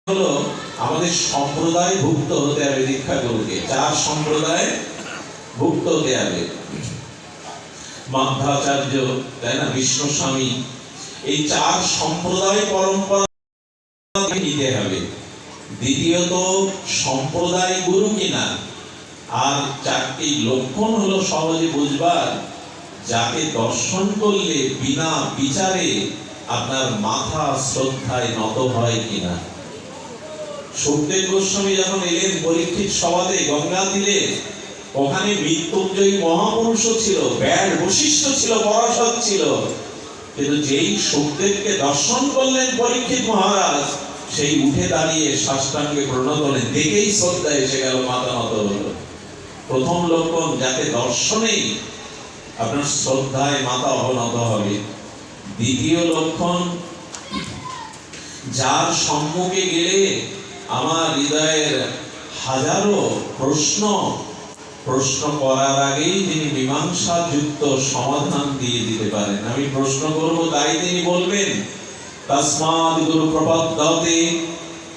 হলো আমাদের সম্প্রদায় ভুক্ত হতে হবে দীক্ষা গুরুকে। চার সম্প্রদায় ভুক্ত হতে হবে। মাধ্বাচার্য, তাই না, বিষ্ণু স্বামী, এই চার সম্প্রদায় পরম্পরা নিতে হবে। দ্বিতীয়ত সম্প্রদায় গুরু কিনা। আর চারটি লক্ষণ হলো সহজে বুঝবার, যাকে দর্শন করলে বিনা বিচারে আপনার মাথা শ্রদ্ধায় নত হয় কিনা। সুখদেব গোস্বামী যখন এলেন পরীক্ষিত সভাতে গঙ্গা তীরে, ওখানে মৃত্যুঞ্জয়ী মহাপুরুষ ছিল, ব্যাস বশিষ্ঠ ছিল, পরাশর ছিল, কিন্তু যেই সুখদেবকে দর্শন করলেন পরীক্ষিত মহারাজ, সেই উঠে দাঁড়িয়ে সাষ্টাঙ্গে প্রণত হলেন, দেখেই শ্রদ্ধা এসে গেল, মাথা নত হলো। প্রথম লক্ষণ, যাকে দর্শনেই আপনার শ্রদ্ধায় মাথা অবনত হবে। দ্বিতীয় লক্ষণ, যার সম্মুখে গেলে আমার হৃদয়ের হাজারো প্রশ্ন করার আগেই তিনি মীমাংসা যুক্ত সমাধান দিয়ে দিতে পারেন। আমি প্রশ্ন করব, তাই তিনি বলবেন তস্মাৎ গুরু প্রপদ্যতে।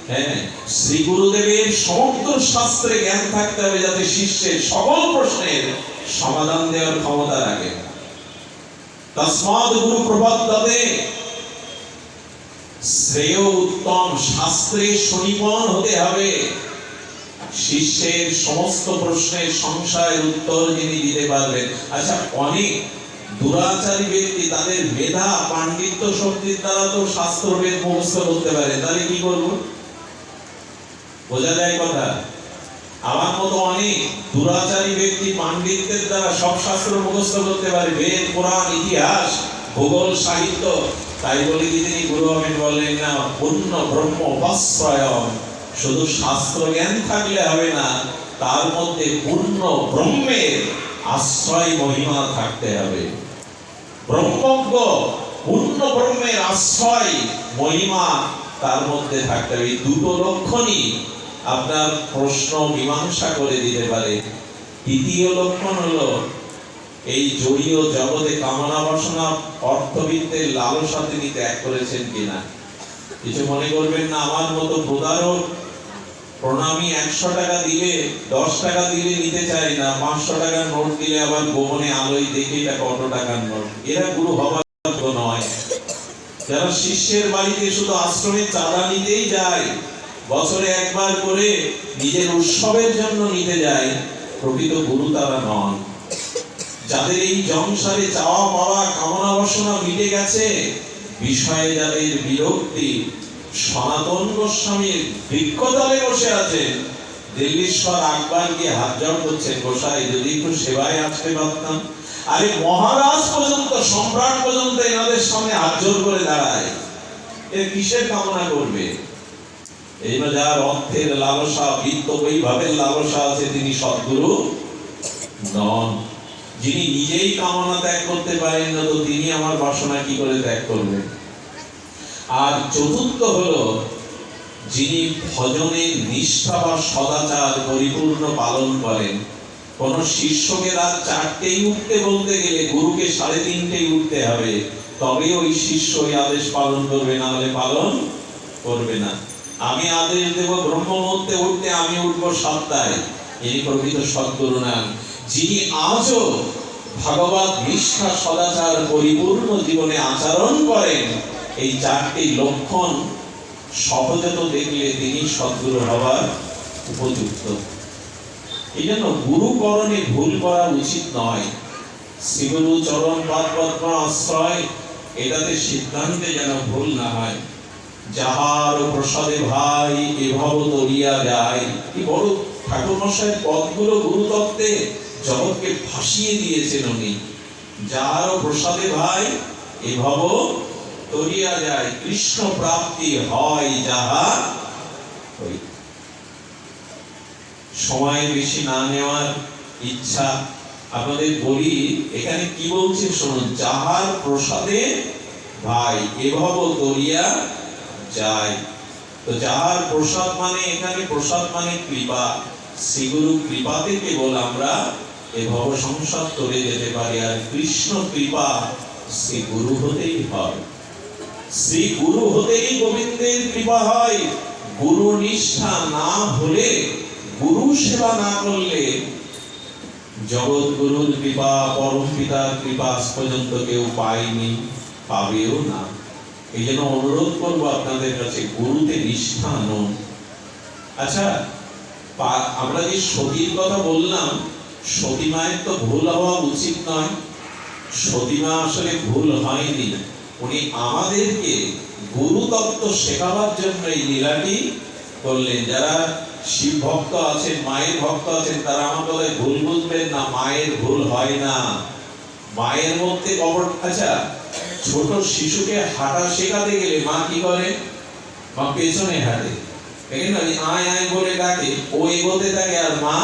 হ্যাঁ, শ্রী গুরুদেবের সমগ্র শাস্ত্রে জ্ঞান থাকতে হবে, যাতে শিষ্যের সকল প্রশ্নের সমাধান দেওয়ার ক্ষমতা রাখে। তস্মাৎ গুরু প্রপদ্যতে, শ্রেয় উত্তম শাস্ত্রে সুনিপুণ হতে হবে। শিষ্যের সমস্ত প্রশ্নের সংশয়ের উত্তর যিনি দিতে পারবেন। আচ্ছা, অনেক দুরাচারী ব্যক্তি তাদের মেধা পাণ্ডিত্য শক্তির দ্বারা তো শাস্ত্রবেদ মুখস্থ করতে পারে, তাহলে কি করব? বোঝা যায় কথা? আমার মতো অনেক দুরাচারী ব্যক্তি পাণ্ডিত্যের দ্বারা সব শাস্ত্র মুখস্থ করতে পারে, বেদ, পুরাণ, ইতিহাস, ভূগোল, সাহিত্য। তাই বলে কি তিনি গুরু হবেন? বললেন না, পূর্ণ ব্রহ্ম উপাশ্রয়ম। শুধু শাস্ত্র জ্ঞান থাকলে হবে না, তার মধ্যে পূর্ণ ব্রহ্মের আশ্রয় মহিমা থাকতে হবে। ব্রহ্মজ্ঞ, পূর্ণ ব্রহ্মের আশ্রয় মহিমা তার মধ্যে থাকতে হবে। এই দুটো লক্ষণই আপনার প্রশ্ন মীমাংসা করে দিতে পারে। তৃতীয় লক্ষণ হলো, এই জড়ীয় জগতে কামনা বাসনা অর্থবিত্তের লালসা তিনি ত্যাগ করেছেন কিনা। কিছু মনে করবেন না, আমার মতো প্রতারক প্রণামী 100 টাকা দিলে 10 টাকা দিলে নিতে চাই না, 500 টাকার নোট দিলে আবার গোপনে আলোয় দেখে এটা কত টাকার নোট। এরা গুরু হবার নয়। যারা শিষ্যের বাড়িতে শুধু আশ্রমে চাঁদা নিতেই যায়, বছরে একবার করে নিজের উৎসবের জন্য নিতে যায়, প্রকৃত গুরু তারা নন। যাদের এই সংসারে চাওয়া পাওয়া কামনা বাসনা মিটে গেছে, বিষয়ে যাদের বিরক্তি, সনাতন গোস্বামীর বৃক্ষতলে বসে আছেন, দিল্লীশ্বর আকবর গিয়ে হাত জড় করছেন, গোসাই যদি একটু সেবায় আসতে পারতাম। আরে মহারাজ পর্যন্ত, সম্রাট পর্যন্ত এনাদের সামনে হাত জোড় করে দাঁড়ায়, এর কিসের কামনা করবে? এই যার অর্থের লালসা, বিত্ত বৈভবের লালসা আছে, তিনি সদ্গুরু নন। যিনি নিজেই কামনা ত্যাগ করতে পারেন না, তো তিনি আমার বাসনা কি করে ত্যাগ করবেন? আর চতুর্থ হলো, যিনি ভজনের নিষ্ঠা বা সদাচার পরিপূর্ণ পালন করেন। কোন শিষ্যকে রাত 4টেই উঠতে বলতে গেলে গুরুকে 3:30 উঠতে হবে, তবে ওই শিষ্য ওই আদেশ পালন করবে, না হলে পালন করবে না। আমি আদেশ দেব ব্রহ্ম মুহূর্তে উঠতে, আমি উঠবো 7টায়, ইনি প্রকৃত সদ্গুরু নাম। যিনি আজও ভগবত নিষ্ঠা সদাচার পরিপূর্ণ জীবনে আচরণ করেন, এই 4টি লক্ষণ সহজত দেখলে তিনি সদ্গুরু হওয়ার উপযুক্ত। এই জন্য গুরুকরণে ভুল করা উচিত নয়। শ্রীগুরু চরণ পাদ পদ্ম আশ্রয়, এটাতে সিদ্ধান্তে যেন ভুল না হয়। যাহার প্রসাদে ভাই এভাব তরিয়া যায়, কি বড় ঠাকুর মশাইয়ের পদগুলো গুরুতত্ত্বে জগৎকে ভাসিয়ে দিয়েছেন উনি। যাহার প্রসাদে ভাই এভাব তরিয়া যায়, কৃষ্ণ প্রাপ্তি হয় যাহা হই। সময় বেশি না নেওয়ার ইচ্ছা, আপনাদের বলি এখানে কি বলছে শুনুন। যাহার প্রসাদে ভাই এভাব তরিয়া যায়। তো যাহার প্রসাদ মানে, এখানে প্রসাদ মানে কৃপা। শ্রীগুরু কৃপাতে কেবল আমরা এ ভব সংসার তরে যেতে পারি। আর কৃষ্ণ কৃপা শ্রী গুরু হতেই হয়। শ্রী গুরু হতেই গোবিন্দের কৃপা হয়। গুরু নিষ্ঠা না হলে, গুরু সেবা না করলে জগৎ গুরুর কৃপা, পরম পিতার কৃপা আজ পর্যন্ত কেউ পায়নি, পাবেও না। এই জন্য অনুরোধ করবো আপনাদের কাছে, গুরুতে নিষ্ঠা আনুন। আচ্ছা, আমরা যে সতীর কথা বললাম, সতী মায়ের তো ভুল হওয়া উচিত নয়। সতীমা আসলে ভুল হয়নি, উনি আমাদেরকে গুরু তত্ত্ব শেখাবার জন্য এই লীলাটি করলেন। যারা শিব ভক্ত আছেন, মায়ের ভক্ত আছেন, তারা আমার কথায় ভুল বুঝবেন না, মায়ের ভুল হয় না। মায়ের মধ্যে কবর। আচ্ছা, ছোট শিশুকে হাঁটা শেখাতে গেলে মা কি করে? মা পেছনে হাঁটে, আয় আয় বলে ডাকে, ও এগোতে থাকে আর মা।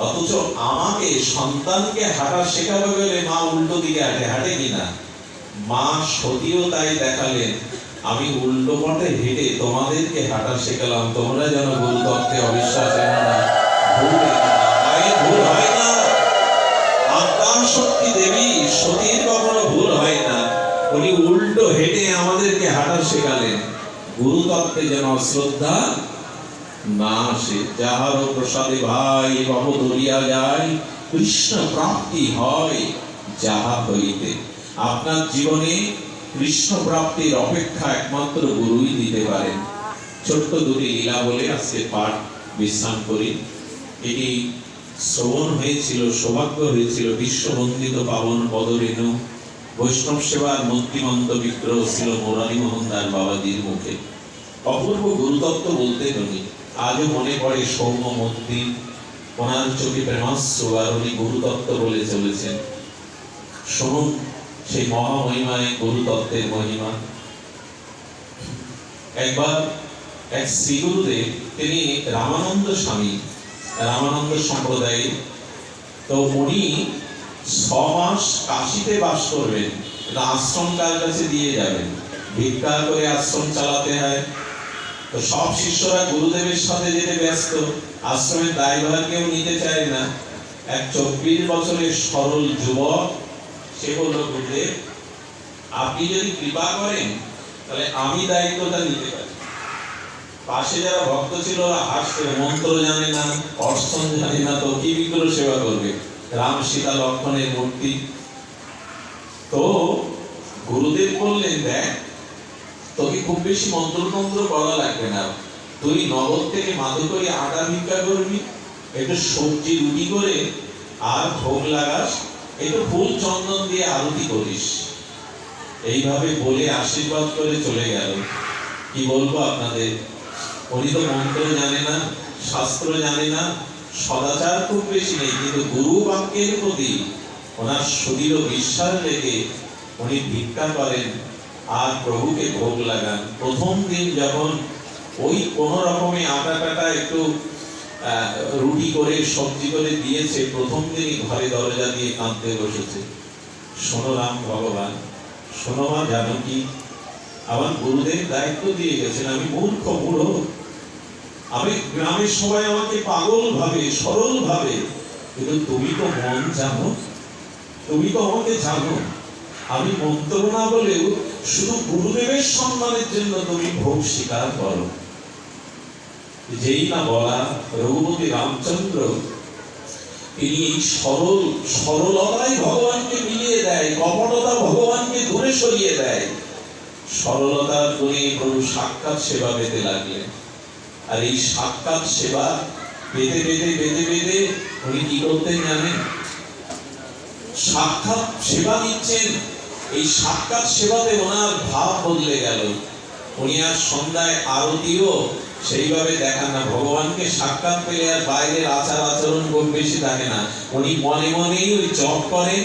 অথচ আমাকে, সন্তানকে হাঁটা শেখাবে বলে মা উল্টো দিকে হাঁটে, হাঁটে কিনা? মা সতীও তাই দেখালেন, আমি উল্টো পথে হেঁটে তোমাদেরকে হাঁটা শেখালাম, তোমরা যেন গুরু তত্ত্বে অবিশ্বাস এনো না, ভুল হয় না। আত্মা শক্তি দেবী সতীর কখনো ভুল হয় না, উনি উল্টো হেঁটে আমাদেরকে হাঁটা শেখালেন। গুরু তত্ত্বে যেন শ্রদ্ধা না আসে। যাহার প্রসাদে ভাই ভব ধরিয়া যায়, কৃষ্ণ প্রাপ্তি হয় যাহা হইতে। আপনার জীবনে কৃষ্ণ প্রাপ্তির অপেক্ষা একমাত্র গুরুই দিতে পারেন। ছোট্ট দুটি লীলা বলে আজকে পাঠ বিশ্রাম করি। এটি শ্রবণ হয়েছিল, সৌভাগ্য হয়েছিল বিশ্ববন্দিত পাবন পদরেণু বৈষ্ণব সেবার মন্ত্রীমন্ত বিগ্রহ ছিল মুরারি মোহন দাস বাবাজির মুখে। অপূর্ব গুরুতত্ত্ব বলতে উনি আজও মনে পড়ে সৌম্য মূর্তি, ওনার চোখে প্রেমাস্ত্র, আর উনি গুরুতত্ত্ব বলে চলেছেন। শুনুন সেই মহামহিমায় গুরুতত্ত্বের মহিমা। একবার এক শ্রীগুরুদেব, তিনি রামানন্দ স্বামী, রামানন্দ সম্প্রদায়ে, তো উনি 6 মাস কাশীতে বাস করবেন, আশ্রম কার কাছে দিয়ে যাবেন, ভিক্ষা করে আশ্রম চালাতে হয়। তো সব শিষ্যরা গুরুদেবের সাথে যেতে ব্যস্ত, আশ্রমের দায়ভার কেউ নিতে চায় না। এক 24 বছরের সরল যুবক, সে বলল, গুরুদেব আপনি যদি কৃপা করেন তাহলে আমি দায়িত্বটা নিতে পারি। পাশে যারা ভক্ত ছিল ওরা হাসছে, মন্ত্র জানে না, অর্চন জানে না, তো কি বিগ্রহ সেবা করবে? রাম সীতা লক্ষ্মণের মূর্তি। তো গুরুদেব বললেন, দেখ তোকে খুব বেশি মন্ত্রতন্ত্র করা লাগবে না, তুই নগদ থেকে মাদু করে আটা ভিক্ষা করবি, একটু সবজি রুটি করে আর ভোগ লাগাস, একটু ফুল চন্দন দিয়ে আরতি করিস। এইভাবে বলে আশীর্বাদ করে চলে গেল। কি বলবো আপনাদের, উনি তো মন্ত্র জানে না, শাস্ত্র জানে না, সদাচার খুব বেশি নেই, কিন্তু গুরু বাক্যের প্রতি ওনার সুদৃঢ় বিশ্বাস রেখে উনি ভিক্ষা করেন আর প্রভুকে ভোগ লাগান। প্রথম দিন যখন ওই কোন রকমে আটা কাটা একটু রুটি করে সবজি করে দিয়েছে, প্রথম দিনই ঘরে দরজা দিয়ে কাঁদতে বসেছে, শোনো রাম ভগবান, শোনো মা জানকী, আমার গুরুদেব দায়িত্ব দিয়ে গেছেন, আমি মূর্খ বুড়ো, আমি গ্রামের সবাই আমাকে পাগল ভাবে, সরল ভাবে, কিন্তু তুমি তো মন জানো, তুমি তো আমাকে জানো, আমি মন্ত্র না বলেও শুধু গুরুদেবের সম্মানের জন্য তুমি ভোগ স্বীকার করো। যেই না বলা, রঘুপতি রামচন্দ্র তিনি এই সরলতাই ভগবানকে মিলিয়ে দেয়, কপটতা ভগবানকে দূরে সরিয়ে দেয়। সরলতার গুণে প্রভু সাক্ষাৎ সেবা পেতে লাগলেন। আর এই সাক্ষাৎ সেবা পেতে পেতে পেতে পেতে উনি কি করতেন জানেন? সাক্ষাৎ সেবা দিচ্ছেন, এই সাক্ষাৎ সেবাতে ওনার ভাব বদলে গেল। উনি আর সন্ধ্যায় আরতিও সেইভাবে দেখান না, ভগবানকে সাক্ষাৎ পেলে আর বাইরের আচার আচরণ খুব বেশি থাকে না, উনি মনে মনেই ওই জপ করেন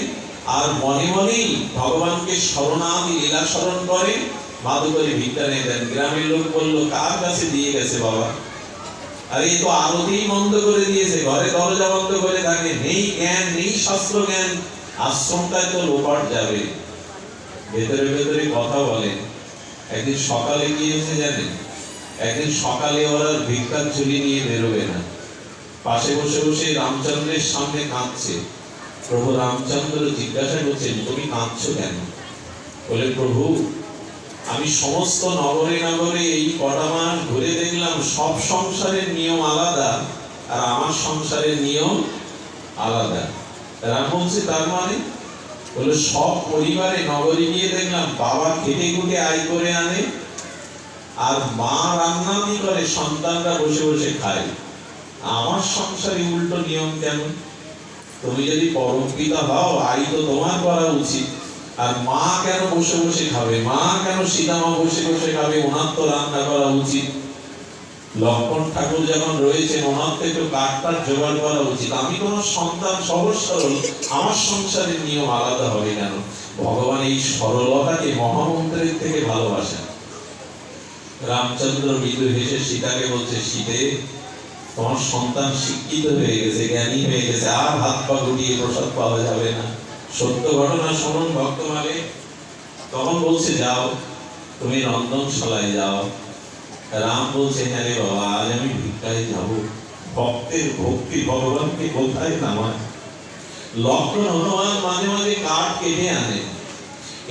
আর মনে মনেই ভগবানকে শরণাদি লীলা স্মরণ করেন, মাদু করে ভিক্ষা নিয়ে দেন। গ্রামের লোক বললো, কার কাছে দিয়ে গেছে বাবা? আর এই তো আরতি বন্ধ করে দিয়েছে, ঘরে দরজা বন্ধ করে থাকে, নেই জ্ঞান, নেই শাস্ত্র জ্ঞান, আশ্রমটায় তো লোপাট যাবে। ভেতরে ভেতরে কথা বলেন। একদিন সকালে কি হয়েছে জানেন? একদিন সকালে ওরা ভিক্ষার ঝুলি নিয়ে বেরোবে না, পাশে বসে বসে রামচন্দ্রের সামনে কাঁদছে। প্রভু রামচন্দ্র জিজ্ঞাসা করছেন, তুমি কাঁদছো কেন? বলে, প্রভু আমি সমস্ত নগরে নগরে এই কটা মাস ঘুরে দেখলাম সব সংসারের নিয়ম আলাদা, আর আমার সংসারের নিয়ম আলাদা। রাম বলছে তার মানে বলে সব পরিবারে নগরে গিয়ে দেখলাম বাবা খেটে খুটে আয় করে আনে, আর মা রান্নানি করে, সন্তানরা বসে বসে খায়। আমার সংসারে উল্টো নিয়ম কেন? তুমি যদি পরম পিতা হও, আয় তো তোমার করা উচিত, আর মা কেন বসে বসে খাবে? মা কেন সীতামা বসে বসে খাবে? ওনার তো রান্না করা উচিত। লক্ষ্মণ ঠাকুর যখন রয়েছেন, ওনার তো একটু কাঠটার জোগাড় করা উচিত। আমি কোন সন্তান সহজ সরল, আমার সংসারের নিয়ম আলাদা হবে কেন? ভগবান এই সরলতাকে মহামন্ত্রের থেকে ভালোবাসেন। রামচন্দ্র মৃদু হেসে সীতাকে বলছে, সীতে তোমার সন্তান শিক্ষিত হয়ে গেছে, জ্ঞানী হয়ে গেছে, আর হাত পা গুটিয়ে প্রসাদ পাওয়া যাবে না। সত্য ঘটনা শুনুন ভক্তমালে। তখন বলছে যাও তুমি রন্ধনশালায় যাও। রাম বলছে হ্যাঁ রে বাবা, আজ আমি ভিক্ষায় যাব। ভক্তের ভক্তি ভগবানকে কোথায় নামায়। লক্ষ্মণ হনুমান মাঝে মাঝে কাঠ কেটে আনে।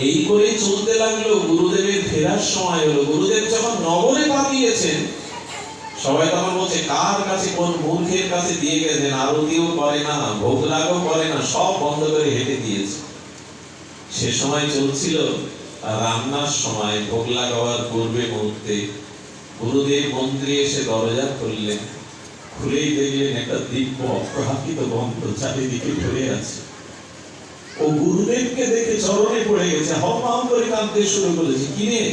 এই করে চলতে লাগলো। গুরুদেবের ফেরার সময় হলো। গুরুদেব যখন নগরে পাঠিয়েছেন, সবাই তখন বলছে কার কাছে, কোন মূর্খের কাছে দিয়ে গেছেন। আরতিও করে না, ভোগ লাগও করে না, সব বন্ধ করে হেঁটে দিয়েছে। সে সময় চলছিল রান্নার সময়, ভোগ লাগাবার পূর্বে মুহূর্তে গুরুদেব মন্ত্রী এসে দরজা খুললেন। খুলেই দেখলেন একটা দিব্য অপ্রাকৃত গন্ধ চারিদিকে ভরে আছে। ও গুরুদেবকে দেখে চরণে পড়ে গেছে, হম করে কাঁদতে শুরু করেছে। কিনে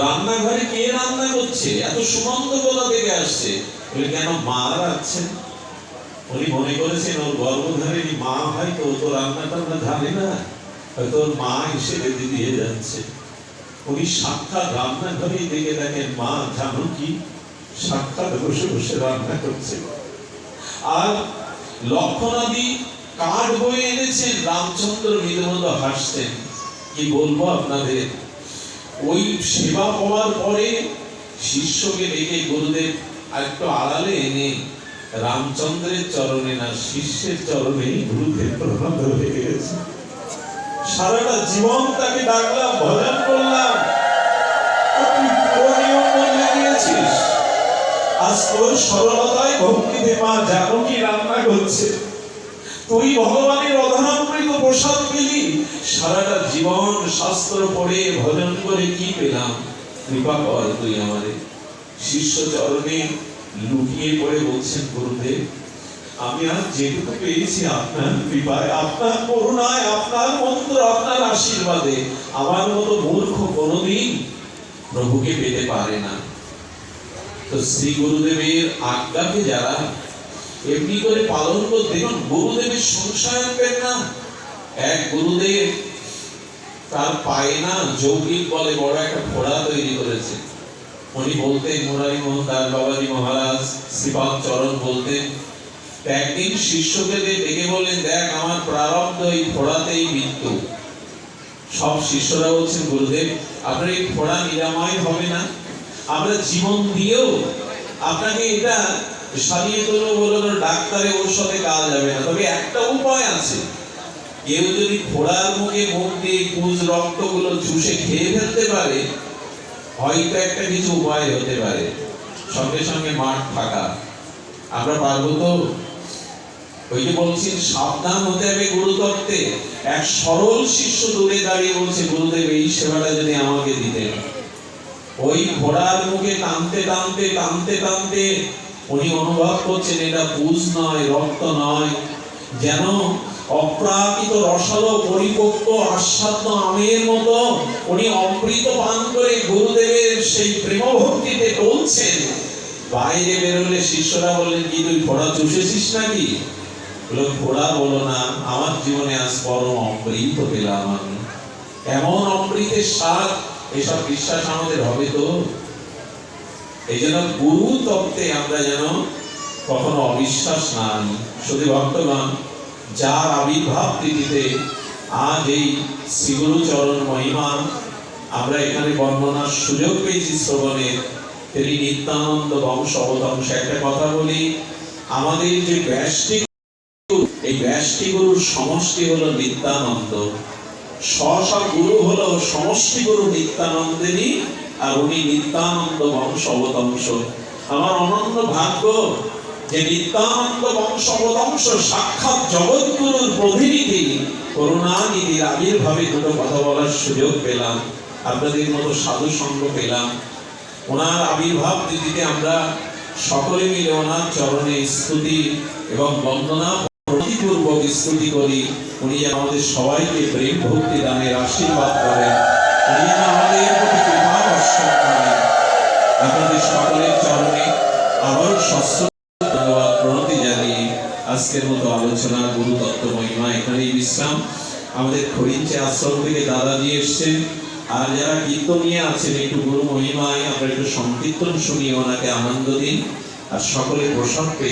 রান্নাঘরে কে রান্না করছে? এত সুগন্ধ কোথা থেকে আসছে? বলে কেন মা রাখছেন? উনি মনে করেছেন ওর গর্ভধারিণী মা, হয়তো তো রান্না টান্না জানে না, হয়তো ওর মা হিসেবে দিয়ে যাচ্ছে। উনি সাক্ষাৎ রান্নাঘরেই দেখে দেখেন মা জানকী সাক্ষাৎ বসে বসে রান্না করছে। আর লক্ষ্মণাদি কাঠ বয়ে এনেছেন। রামচন্দ্র মৃদুমন্দ হাসছেন। কি বলবো আপনাদের, ওই সেবা পাওয়ার পরে শিষ্যকে ডেকে গুরুদেব একটু আড়ালে এনে রামচন্দ্রের চরণে না, শিষ্যের চরণেই গুরুদেব প্রণত হয়ে গেছে। সারাটা জীবন তাকে ডাকলাম, ভজন করলাম, আজ তোর সরলতায় ভক্তিতে মা জানকী রান্না করছে। তুই ভগবানের অধরামৃত প্রসাদ পেলি। সারাটা জীবন শাস্ত্র পড়ে ভজন করে কি পেলাম? কৃপা কর তুই আমারে। শিষ্য চরণে লুটিয়ে পড়ে বলছেন, গুরুদেব আমি আজ যেটুকু পেয়েছি আপনার কৃপায়, আপনার করুণায়, আপনার মন্ত্র, আপনার আশীর্বাদে। আমার মতো মূর্খ কোনোদিন প্রভুকে পেতে পারে না। তো শ্রী গুরুদেবের আজ্ঞাকে যারা এমনি করে পালন করতে, দেখুন গুরুদেবের সংশয় আনবেন না। এক গুরুদেব তার পায়ে না যৌগিক বলে বড় একটা ঘোড়া তৈরি করেছে। উনি বলতেন, মুরারি মোহন দাস বাবাজি মহারাজ শ্রীপাদ চরণ বলতেন, একদিন শিষ্যকে ডেকে বললেন, দেখ আমার প্রারব্ধ এই ঘোড়াতেই মৃত্যু। সব শিষ্যরা বলছেন, গুরুদেব আপনার এই ঘোড়া নিরাময় হবে না, আমরা জীবন দিয়েও আপনাকে এটা সারিয়ে তুলবো বললো, ডাক্তারের ঔষধে কাজ যাবে না। তবে একটা উপায় আছে, কেউ যদি ঘোড়ার মুখে মুখ দিয়ে পুজ রক্তগুলো চুষে খেয়ে ফেলতে পারে, হয়তো একটা কিছু উপায় হতে পারে। সঙ্গে সঙ্গে মাঠ ফাঁকা। আমরা পারবো তো? ওই যে বলছেন সাবধান হতে হবে গুরুতত্ত্বে। এক সরল শিষ্য দূরে দাঁড়িয়ে বলছে, গুরুদেব এই সেবাটা যদি আমাকে দিতেন। ওই ঘোড়ার মুখে টানতে টানতে টানতে টানতে উনি অনুভব করছেন এটা পুজ নয়, রক্ত নয়, যেন অপ্রাকৃত রসালো পরিপক্ক আস্বাদ্য আমের মতো উনি অমৃত পান করে গুরুদেবের সেই প্রেম ভক্তিতে টলছেন। বাইরে বেরোলে শিষ্যরা বললেন, কি তুই ঘোড়া চুষেছিস নাকি? বলল, ঘোড়া বলো না, আমার জীবনে আজ পরম অমৃত পেলাম আমি। এমন অমৃতের স্বাদ, এসব বিশ্বাস আমাদের হবে তো? এই জন্য গুরু তত্ত্বে আমরা যেন কখনো অবিশ্বাস না আনি। শুধু ভক্তগণ, যার আবির্ভাব তিথিতে আজ এই শ্রীগুরু চরণ মহিমা আমরা এখানে বর্ণনার সুযোগ পেয়েছি শ্রবণের, তিনি নিত্যানন্দ বংশ অবতংশ। একটা কথা বলি, আমাদের যে ব্যষ্টি, এই ব্যষ্টি গুরুর সমষ্টি হলো নিত্যানন্দ। স্ব গুরু হলো সমষ্টি গুরু নিত্যানন্দিনী, আর উনি নিত্যানন্দ বংশ অবতংশ। আমার অনন্য ভাগ্য যে নিত্যানন্দ বংশ অবতংশ সাক্ষাৎ জগৎগুরুর প্রতিনিধি করুণানিধির আবির্ভাবে দুটো কথা বলার সুযোগ পেলাম, আপনাদের মতো সাধু সঙ্গ পেলাম। ওনার আবির্ভাব তিথিতে আমরা সকলে মিলে ওনার চরণে স্তুতি এবং বন্দনা প্রতিপূর্বক স্তুতি করি। উনি যেন আমাদের সবাইকে প্রেম ভক্তি দানের আশীর্বাদ করেন, উনি যেন আমাদের প্রতি কৃপা বর্ষণ করেন। আপনাদের সকলের চরণে আবার ধন্যবাদ প্রণতি জানিয়ে আজকের মতো আলোচনা গুরু তত্ত্ব মহিমা এখানেই বিশ্রাম। আমাদের খড়িঞ্চে আশ্রম থেকে দাদাজি এসছেন, আর যারা কীর্তনিয়া আছেন একটু গুরু মহিমায় আপনারা একটু সংকীর্তন শুনিয়ে ওনাকে আনন্দ দিন, আর সকলে প্রসাদ পেয়ে